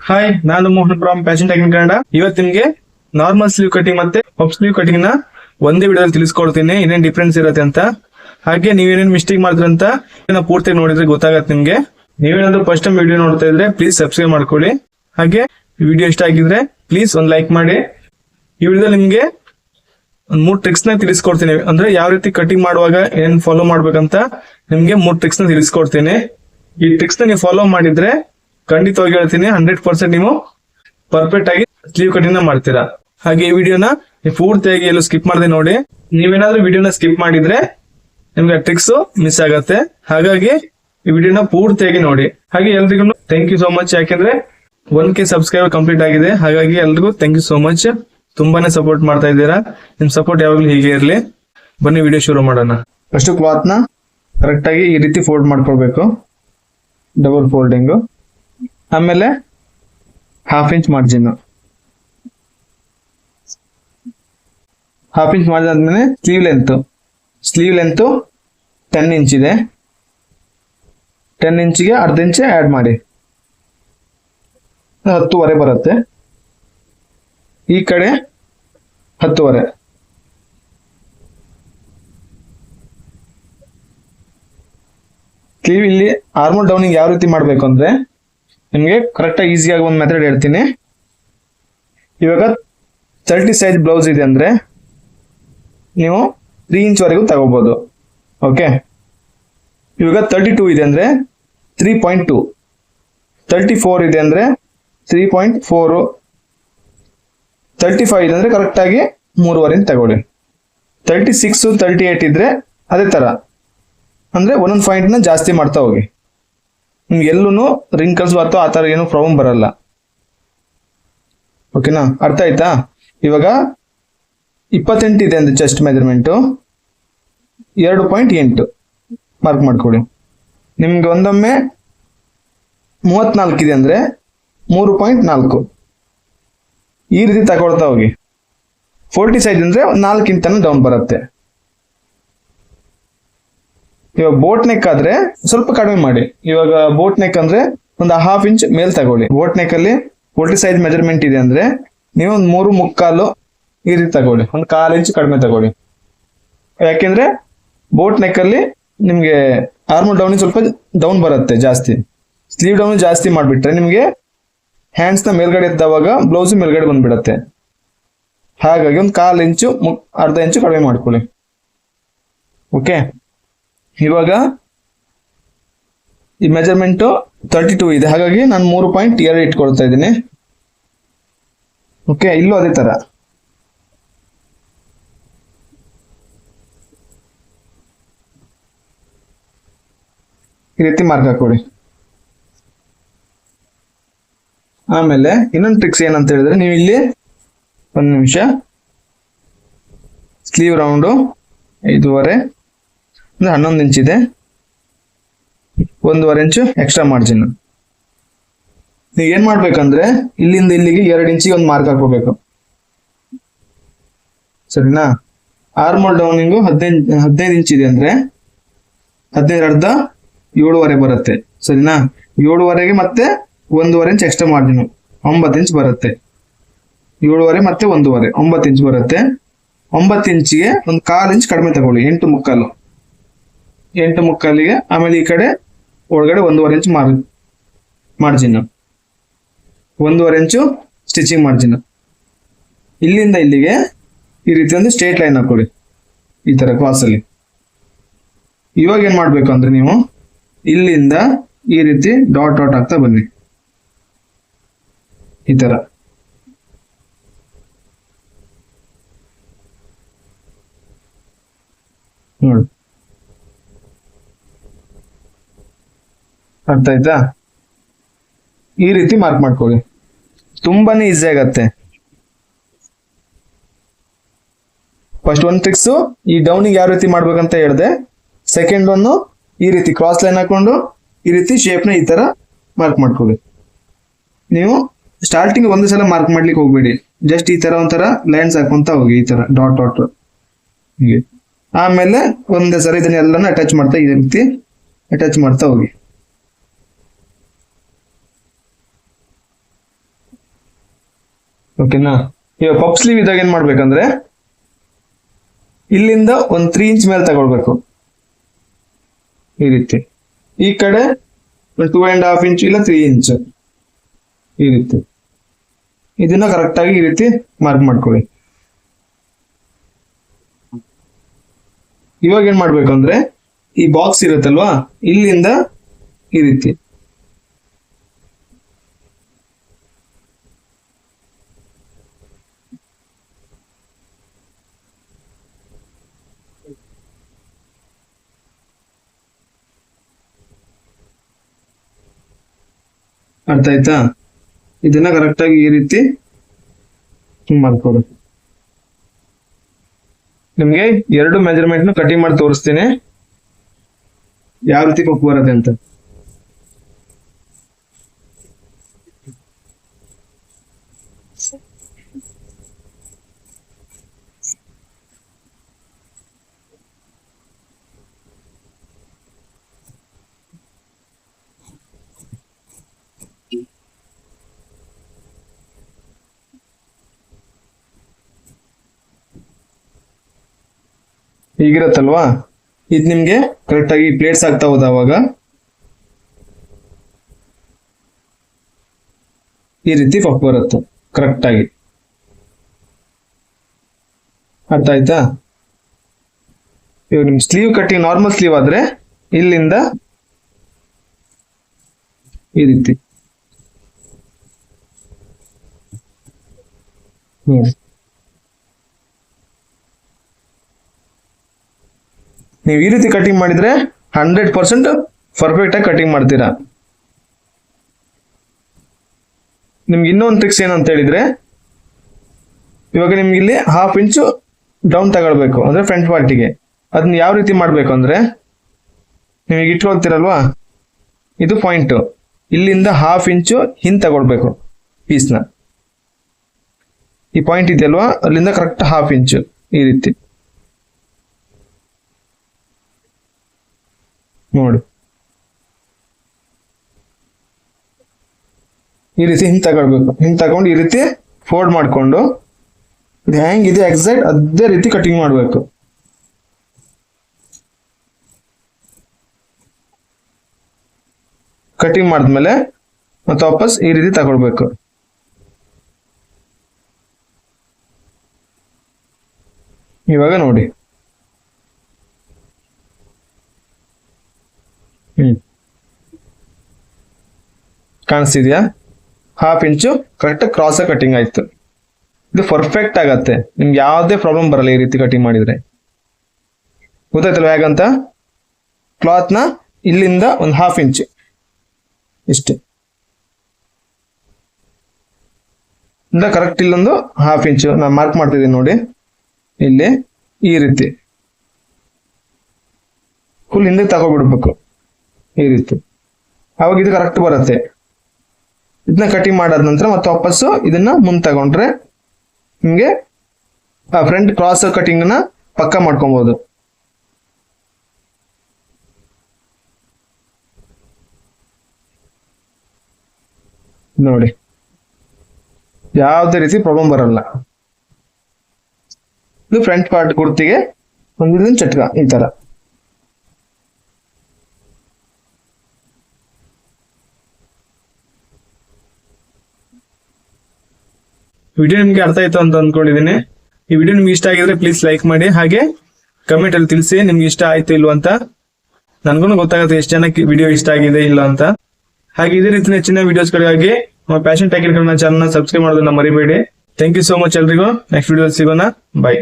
Hi, ನಾನು Mohan from fashion technique Kannada. ಇವತ್ತು ನಿಮ್ಗೆ ನಾರ್ಮಲ್ ಸ್ಲೀವ್ ಕಟಿಂಗ್ ಮತ್ತೆ ಪಫ್ ಸ್ಲೀವ್ ಕಟಿಂಗ್ ನ ಒಂದೇ ವಿಡಿಯೋದಲ್ಲಿ ತಿಳಿಸ್ಕೊಡ್ತೀನಿ ಏನೇನ್ ಡಿಫ್ರೆನ್ಸ್ ಇರುತ್ತೆ ಅಂತ. ಹಾಗೆ ನೀವೇನೇನ್ ಮಿಸ್ಟೇಕ್ ಮಾಡಿದ್ರಿ ಅಂತ ಪೂರ್ತಿ ನೋಡಿದ್ರೆ ಗೊತ್ತಾಗತ್ತೆ ನಿಮ್ಗೆ. ನೀವೇನಾದ್ರೂ ಫಸ್ಟ್ ಟೈಮ್ ವಿಡಿಯೋ ನೋಡ್ತಾ ಇದ್ರೆ ಪ್ಲೀಸ್ ಸಬ್ಸ್ಕ್ರೈಬ್ ಮಾಡ್ಕೊಳ್ಳಿ. ಹಾಗೆ ವಿಡಿಯೋ ಇಷ್ಟ ಆಗಿದ್ರೆ ಪ್ಲೀಸ್ ಒಂದ್ ಲೈಕ್ ಮಾಡಿ. ಈ ವಿಡಿಯೋದಲ್ಲಿ ನಿಮ್ಗೆ ಒಂದ್ 3 ಟ್ರಿಕ್ಸ್ ನ ತಿಳಿಸ್ಕೊಡ್ತೀನಿ. ಅಂದ್ರೆ ಯಾವ ರೀತಿ ಕಟಿಂಗ್ ಮಾಡುವಾಗ ಏನ್ ಫಾಲೋ ಮಾಡ್ಬೇಕಂತ ನಿಮ್ಗೆ 3 ಟ್ರಿಕ್ಸ್ ನ ತಿಳಿಸ್ಕೊಡ್ತೀನಿ. ಈ ಟ್ರಿಕ್ಸ್ ನ ನೀವು ಫಾಲೋ ಮಾಡಿದ್ರೆ ಖಂಡಿತವಾಗಿ ಹೇಳ್ತೀನಿ 100% ನೀವು ಪರ್ಫೆಕ್ಟ್ ಆಗಿ ಸ್ಲೀವ್ ಕಟಿಂಗ್ ನ ಮಾಡ್ತೀರಾ. ಹಾಗೆ ಈ ವಿಡಿಯೋನ ಪೂರ್ತಿಯಾಗಿ ಎಲ್ಲೂ ಸ್ಕಿಪ್ ಮಾಡದೆ ನೋಡಿ. ನೀವೇನಾದ್ರೂ ವಿಡಿಯೋನ ಸ್ಕಿಪ್ ಮಾಡಿದ್ರೆ ನಿಮ್ಗೆ ಟ್ರಿಕ್ಸ್ ಮಿಸ್ ಆಗತ್ತೆ. ಹಾಗಾಗಿ ಈ ವಿಡಿಯೋನ ಪೂರ್ತಿಯಾಗಿ ನೋಡಿ. ಹಾಗೆ ಎಲ್ರಿಗೂ ಥ್ಯಾಂಕ್ ಯು ಸೋ ಮಚ್. ಯಾಕೆಂದ್ರೆ 1K ಸಬ್ಸ್ಕ್ರೈಬರ್ ಕಂಪ್ಲೀಟ್ ಆಗಿದೆ. ಹಾಗಾಗಿ ಎಲ್ರಿಗೂ ಥ್ಯಾಂಕ್ ಯು ಸೋ ಮಚ್. ತುಂಬಾನೇ ಸಪೋರ್ಟ್ ಮಾಡ್ತಾ ಇದ್ದೀರಾ. ನಿಮ್ ಸಪೋರ್ಟ್ ಯಾವಾಗ್ಲೂ ಹೀಗೆ ಇರ್ಲಿ. ಬನ್ನಿ ವಿಡಿಯೋ ಶುರು ಮಾಡೋಣ. ಫಸ್ಟ್ ಕ್ಲಾತ್ ನ ಕರೆಕ್ಟ್ ಆಗಿ ಈ ರೀತಿ ಫೋಲ್ಡ್ ಮಾಡ್ಕೊಳ್ಬೇಕು, ಡಬಲ್ ಫೋಲ್ಡಿಂಗ್. ಆಮೇಲೆ 1/2 ಇಂಚ್ ಮಾರ್ಜಿನ್, 1/2 ಇಂಚ್ ಮಾರ್ಜಿನ್ ಆದ್ಮೇಲೆ ಸ್ಲೀವ್ ಲೆಂತ್ 10 ಇಂಚ್ ಇದೆ. 10 ಇಂಚ್ಗೆ ಅರ್ಧ ಇಂಚ್ ಆಡ್ ಮಾಡಿ 10.5 ಬರುತ್ತೆ. ಈ ಕಡೆ 10.5. ಸ್ಲೀವ್ ಇಲ್ಲಿ ಆರ್ಮೋಲ್ ಡೌನಿಂಗ್ ಯಾವ ರೀತಿ ಮಾಡ್ಬೇಕು ಅಂದ್ರೆ ನಿಮ್ಗೆ ಕರೆಕ್ಟ್ ಆಗಿ ಈಸಿಯಾಗಿ ಒಂದು ಮೆಥಡ್ ಹೇಳ್ತೀನಿ. ಇವಾಗ 30 ಸೈಜ್ ಬ್ಲೌಸ್ ಇದೆ ಅಂದ್ರೆ ನೀವು 3 ಇಂಚ್ ವರೆಗೂ ತಗೋಬಹುದು. ಓಕೆ, ಇವಾಗ 32 ಇದೆ ಅಂದ್ರೆ 3.2, 34 ಇದೆ ಅಂದ್ರೆ 3.4, 35 ಇದೆ ಅಂದ್ರೆ ಕರೆಕ್ಟ್ ಆಗಿ 3.5 ಇಂಚ್ ತಗೊಳ್ಳಿ. 36, 38 ಇದ್ರೆ ಅದೇ ತರ, ಅಂದ್ರೆ ಒಂದೊಂದು ಪಾಯಿಂಟ್ ನ ಜಾಸ್ತಿ ಮಾಡ್ತಾ ಹೋಗಿ. ನಿಮ್ಗೆ ಎಲ್ಲೂ ರಿಂಕಲ್ಸ್ ಅಥವಾ ಆ ತರ ಏನು ಪ್ರಾಬ್ಲಮ್ ಬರಲ್ಲ. ಓಕೆನಾ, ಅರ್ಥ ಆಯ್ತಾ? ಇವಾಗ 28 ಇದೆ ಅಂದ್ರೆ ಚೆಸ್ಟ್ ಮೆಜರ್ಮೆಂಟ್ 2.8 ಮಾರ್ಕ್ ಮಾಡ್ಕೊಳ್ಳಿ. ನಿಮ್ಗೆ ಒಂದೊಮ್ಮೆ 34 ಇದೆ ಅಂದ್ರೆ 3.4 ಈ ರೀತಿ ತಗೊಳ್ತಾ ಹೋಗಿ. 40 ಸೈಜ್ ಅಂದ್ರೆ 4 ಇಂಚ್ ಡೌನ್ ಬರುತ್ತೆ. ಇವಾಗ ಬೋಟ್ ನೆಕ್ ಆದ್ರೆ ಸ್ವಲ್ಪ ಕಡಿಮೆ ಮಾಡಿ. ಇವಾಗ ಬೋಟ್ ನೆಕ್ ಅಂದ್ರೆ ಒಂದು 1/2 ಇಂಚ್ ಮೇಲ್ ತಗೊಳ್ಳಿ. ಬೋಟ್ ನೆಕ್ ಅಲ್ಲಿ 40 ಸೈಜ್ ಮೆಜರ್ಮೆಂಟ್ ಇದೆ ಅಂದ್ರೆ ನೀವು ಒಂದು 3.25 ಈ ರೀತಿ ತಗೊಳ್ಳಿ, ಒಂದು 1/4 ಇಂಚ್ ಕಡಿಮೆ ತಗೊಳ್ಳಿ. ಯಾಕೆಂದ್ರೆ ಬೋಟ್ ನೆಕ್ ಅಲ್ಲಿ ನಿಮ್ಗೆ ಆರ್ಮೋಲ್ ಡೌನ್ ಸ್ವಲ್ಪ ಡೌನ್ ಬರುತ್ತೆ ಜಾಸ್ತಿ. ಸ್ಲೀವ್ ಡೌನ್ ಜಾಸ್ತಿ ಮಾಡ್ಬಿಟ್ರೆ ನಿಮ್ಗೆ ಹ್ಯಾಂಡ್ಸ್ ನ ಮೇಲ್ಗಡೆ ಎತ್ತವಾಗ ಬ್ಲೌಸ್ ಮೇಲ್ಗಡೆ ಬಂದ್ಬಿಡತ್ತೆ. ಹಾಗಾಗಿ ಒಂದು 1/4 ಇಂಚು ಅರ್ಧ ಇಂಚು ಕಡಿಮೆ ಮಾಡ್ಕೊಳ್ಳಿ. ಓಕೆ, ಇವಾಗ ಈ ಮೆಜರ್ಮೆಂಟ್ 32 ಇದೆ, ಹಾಗಾಗಿ ನಾನು 3.2 ಇಟ್ಕೊಳ್ತಾ ಇದ್ದೀನಿ. ಓಕೆ, ಇಲ್ಲೂ ಅದೇ ತರ ಈ ರೀತಿ ಮಾರ್ಕ್ ಹಾಕೊಳ್ಳಿ. ಆಮೇಲೆ ಇನ್ನೊಂದು ಟ್ರಿಕ್ಸ್ ಏನಂತ ಹೇಳಿದ್ರೆ, ನೀವು ಇಲ್ಲಿ 1 ನಿಮಿಷ ಸ್ಲೀವ್ ರೌಂಡು 5.5 ಅಂದ್ರೆ 11 ಇಂಚ್ ಇದೆ, 1.5 ಇಂಚು ಎಕ್ಸ್ಟ್ರಾ ಮಾರ್ಜಿನ್. ನೀವು ಏನ್ ಮಾಡ್ಬೇಕಂದ್ರೆ ಇಲ್ಲಿಂದ ಇಲ್ಲಿಗೆ 2 ಇಂಚಿಗೆ ಒಂದು ಮಾರ್ಕ್ ಹಾಕೋಬೇಕು. ಸರಿನಾ? ಆರ್ಮೋಲ್ ಡೌನಿಂಗು 15 ಇಂಚ್ ಇದೆ ಅಂದ್ರೆ 15 ಅರ್ಧ 7.5 ಬರುತ್ತೆ. ಸರಿನಾ? 7.5ಗೆ ಮತ್ತೆ 1.5 ಇಂಚ್ ಎಕ್ಸ್ಟ್ರಾ ಮಾರ್ಜಿನ್ 9 ಇಂಚ್ ಬರುತ್ತೆ. 7.5 ಮತ್ತೆ 1.5 9 ಇಂಚ್ ಬರುತ್ತೆ. 9 ಇಂಚಿಗೆ ಒಂದು 1/4 ಇಂಚ್ ಕಡಿಮೆ ತಗೊಳ್ಳಿ, 8.25. 8.25ಗೆ ಆಮೇಲೆ ಈ ಕಡೆ ಒಳಗಡೆ 1.5 ಇಂಚ್ ಮಾರ್ಜಿನ್, 1.5 ಇಂಚು ಸ್ಟಿಚಿಂಗ್ ಮಾರ್ಜಿನ್. ಇಲ್ಲಿಂದ ಇಲ್ಲಿಗೆ ಈ ರೀತಿ ಒಂದು ಸ್ಟ್ರೇಟ್ ಲೈನ್ ಹಾಕೊಳ್ಳಿ, ಈ ತರ ಕ್ರಾಸ್ ಅಲ್ಲಿ. ಇವಾಗ ಏನ್ ಮಾಡ್ಬೇಕು ಅಂದ್ರೆ ನೀವು ಇಲ್ಲಿಂದ ಈ ರೀತಿ ಡಾಟ್ ಡಾಟ್ ಆಗ್ತಾ ಬನ್ನಿ, ಈ ತರ. ನೋಡಿ, ಅರ್ಥ ಆಯ್ತಾ? ಈ ರೀತಿ ಮಾರ್ಕ್ ಮಾಡ್ಕೊಳ್ಳಿ, ತುಂಬಾನೇ ಈಸಿ ಆಗತ್ತೆ. ಫಸ್ಟ್ ಒಂದು ಟ್ರಿಕ್ಸ್ ಈ ಡೌನಿಂಗ್ ಯಾವ ರೀತಿ ಮಾಡ್ಬೇಕಂತ ಹೇಳಿದೆ. ಸೆಕೆಂಡ್ ಒಂದು ಈ ರೀತಿ ಕ್ರಾಸ್ ಲೈನ್ ಹಾಕೊಂಡು ಈ ರೀತಿ ಶೇಪ್ ನ ಈ ತರ ಮಾರ್ಕ್ ಮಾಡ್ಕೊಳ್ಳಿ. ನೀವು ಸ್ಟಾರ್ಟಿಂಗ್ ಒಂದು ಸಲ ಮಾರ್ಕ್ ಮಾಡ್ಲಿಕ್ಕೆ ಹೋಗ್ಬೇಡಿ, ಜಸ್ಟ್ ಈ ತರ ಒಂಥರ ಲೈನ್ಸ್ ಹಾಕೊಂತ ಹೋಗಿ, ಈ ತರ ಡಾಟ್ ಡಾಟ್ ಹೀಗೆ. ಆಮೇಲೆ ಒಂದೇ ಸರಿ ಇದನ್ನೆಲ್ಲನೂ ಅಟ್ಯಾಚ್ ಮಾಡ್ತಾ ಈ ರೀತಿ ಅಟ್ಯಾಚ್ ಮಾಡ್ತಾ ಹೋಗಿ. ಓಕೆನಾ. ಇವಾಗ ಪಪ್ ಸ್ಲೀವ್ ಇದ್ದಾಗ ಏನ್ ಮಾಡ್ಬೇಕಂದ್ರೆ ಇಲ್ಲಿಂದ ಒಂದ್ 3 ಇಂಚ್ ಮೇಲೆ ತಗೊಳ್ಬೇಕು, ಈ ರೀತಿ. ಈ ಕಡೆ 2.5 ಇಂಚ್ ಇಲ್ಲ 3 ಇಂಚ್, ಈ ರೀತಿ. ಇದನ್ನ ಕರೆಕ್ಟ್ ಆಗಿ ಈ ರೀತಿ ಮಾರ್ಕ್ ಮಾಡ್ಕೊಳ್ಳಿ. ಇವಾಗ ಏನ್ ಮಾಡ್ಬೇಕು ಅಂದ್ರೆ ಈ ಬಾಕ್ಸ್ ಇರುತ್ತಲ್ವಾ, ಇಲ್ಲಿಂದ ಈ ರೀತಿ ಅರ್ಥ ಆಯ್ತಾ. ಇದನ್ನ ಕರೆಕ್ಟ್ ಆಗಿ ಈ ರೀತಿ ಮಾಡ್ಕೊಡು. ನಿಮ್ಗೆ 2 ಮೆಜರ್ಮೆಂಟ್ ಕಟಿಂಗ್ ಮಾಡಿ ತೋರಿಸ್ತೀನಿ ಯಾವ ರೀತಿ ಪಪ್ಪು ಬರುತ್ತೆ ಅಂತ. ಹೀಗಿರತ್ತಲ್ವಾ, ಇದು ನಿಮ್ಗೆ ಕರೆಕ್ಟ್ ಆಗಿ ಪ್ಲೇಟ್ಸ್ ಆಗ್ತಾ ಹೋದವಾಗ ಈ ರೀತಿ ಪಫ್ ಬರುತ್ತೆ ಕರೆಕ್ಟ್ ಆಗಿ. ಅರ್ಥ ಆಯ್ತಾ. ಇವಾಗ ನಿಮ್ ಸ್ಲೀವ್ ಕಟ್ಟಿಂಗ್ ನಾರ್ಮಲ್ ಸ್ಲೀವ್ ಆದ್ರೆ ಇಲ್ಲಿಂದ ಈ ರೀತಿ ನೀವು ಈ ರೀತಿ ಕಟಿಂಗ್ ಮಾಡಿದ್ರೆ 100% ಪರ್ಫೆಕ್ಟ್ ಆಗಿ ಕಟಿಂಗ್ ಮಾಡ್ತೀರಾ. ನಿಮ್ಗೆ ಇನ್ನೊಂದು ಟ್ರಿಕ್ಸ್ ಏನಂತ ಹೇಳಿದ್ರೆ, ಇವಾಗ ನಿಮ್ಗೆ ಇಲ್ಲಿ 1/2 ಇಂಚು ಡೌನ್ ತಗೊಳ್ಬೇಕು ಅಂದ್ರೆ ಫ್ರಂಟ್ ಪಾರ್ಟಿಗೆ. ಅದನ್ನ ಯಾವ ರೀತಿ ಮಾಡ್ಬೇಕು ಅಂದ್ರೆ, ನಿಮಗೆ ಇಟ್ಕೊಳ್ತೀರಲ್ವಾ, ಇದು ಪಾಯಿಂಟ್, ಇಲ್ಲಿಂದ 1/2 ಇಂಚು ಹಿಂದ್ ತಗೊಳ್ಬೇಕು ಪೀಸ್ನ. ಈ ಪಾಯಿಂಟ್ ಇದೆಯಲ್ವಾ, ಅಲ್ಲಿಂದ ಕರೆಕ್ಟ್ 1/2 ಇಂಚು ಈ ರೀತಿ ನೋಡಿ. ಈ ರೀತಿ ಹಿಂಗ್ ತಗೊಳ್ಬೇಕು. ಹಿಂಗ್ ತಗೊಂಡು ಈ ರೀತಿ ಫೋಲ್ಡ್ ಮಾಡ್ಕೊಂಡು ಇದು ಹೆಂಗಿದೆ ಎಕ್ಸಾಕ್ಟ್ ಅದೇ ರೀತಿ ಕಟಿಂಗ್ ಮಾಡ್ಬೇಕು. ಕಟಿಂಗ್ ಮಾಡಿದ್ಮೇಲೆ ಮತ್ತೆ ವಾಪಸ್ ಈ ರೀತಿ ತಗೊಳ್ಬೇಕು. ಇವಾಗ ನೋಡಿ, ಕಾಣಿಸ್ತಿದ್ಯಾ? 1/2 ಇಂಚು ಕರೆಕ್ಟ್ ಕ್ರಾಸ್ ಕಟಿಂಗ್ ಆಯ್ತು. ಇದು ಪರ್ಫೆಕ್ಟ್ ಆಗತ್ತೆ, ನಿಮ್ಗೆ ಯಾವುದೇ ಪ್ರಾಬ್ಲಮ್ ಬರಲ್ಲ ಈ ರೀತಿ ಕಟಿಂಗ್ ಮಾಡಿದ್ರೆ. ಗೊತ್ತಾಯ್ತಲ್ವ ಹೇಗಂತ? ಕ್ಲಾತ್ ನ ಇಲ್ಲಿಂದ ಒಂದು 1/2 ಇಂಚ್ ಇಷ್ಟೇ ಇಂದ ಕರೆಕ್ಟ್ ಇಲ್ಲೊಂದು 1/2 ಇಂಚು ನಾನು ಮಾರ್ಕ್ ಮಾಡ್ತಿದ್ದೀನಿ ನೋಡಿ. ಇಲ್ಲಿ ಈ ರೀತಿ ಫುಲ್ ಹಿಂದೆ ತಗೋಬಿಡ್ಬೇಕು ಈ ರೀತಿ. ಅವಾಗ ಇದು ಕರೆಕ್ಟ್ ಬರುತ್ತೆ. ಇದನ್ನ ಕಟಿಂಗ್ ಮಾಡಾದ ನಂತರ ಮತ್ತೆ ವಾಪಸ್ಸು ಇದನ್ನ ಮುಂದೆ ತಗೊಂಡ್ರೆ ನಿಮ್ಗೆ ಫ್ರಂಟ್ ಕ್ರಾಸ್ ಕಟಿಂಗ್ ನ ಪಕ್ಕ ಮಾಡ್ಕೊಬಹುದು. ನೋಡಿ, ಯಾವುದೇ ರೀತಿ ಪ್ರಾಬ್ಲಮ್ ಬರಲ್ಲ. ಇದು ಫ್ರಂಟ್ ಪಾರ್ಟ್ ಕುರ್ತಿಗೆ ಒಂದು ಚಟ್ಕ ಈ ತರ. ವಿಡಿಯೋ ನಿಮ್ಗೆ ಅರ್ಥ ಆಯ್ತು ಅಂತ ಅಂದ್ಕೊಂಡಿದ್ದೀನಿ. ಈ ವಿಡಿಯೋ ನಿಮ್ಗೆ ಇಷ್ಟ ಆಗಿದ್ರೆ ಪ್ಲೀಸ್ ಲೈಕ್ ಮಾಡಿ, ಹಾಗೆ ಕಮೆಂಟ್ ಅಲ್ಲಿ ತಿಳಿಸಿ ನಿಮ್ಗೆ ಇಷ್ಟ ಆಯ್ತು ಇಲ್ವ ಅಂತ. ನನ್ಗೂ ಗೊತ್ತಾಗುತ್ತೆ ಎಷ್ಟು ಜನಕ್ಕೆ ವಿಡಿಯೋ ಇಷ್ಟ ಆಗಿದೆ ಇಲ್ಲ ಅಂತ. ಹಾಗೆ ಇದೇ ರೀತಿ ಹೆಚ್ಚಿನ ವಿಡಿಯೋಸ್ಗಳಿಗಾಗಿ ನಮ್ಮ ಪ್ಯಾಷನ್ ಟೆಕ್ನಿಕಲ್ ಚಾನಲ್ ಸಬ್ಸ್ಕ್ರೈಬ್ ಮಾಡೋದನ್ನ ಮರಿಬೇಡಿ. ಥ್ಯಾಂಕ್ ಯು ಸೋ ಮಚ್ ಎಲ್ರಿಗೂ. ನೆಕ್ಸ್ಟ್ ವಿಡಿಯೋ ಸಿಗೋಣ. ಬಾಯ್.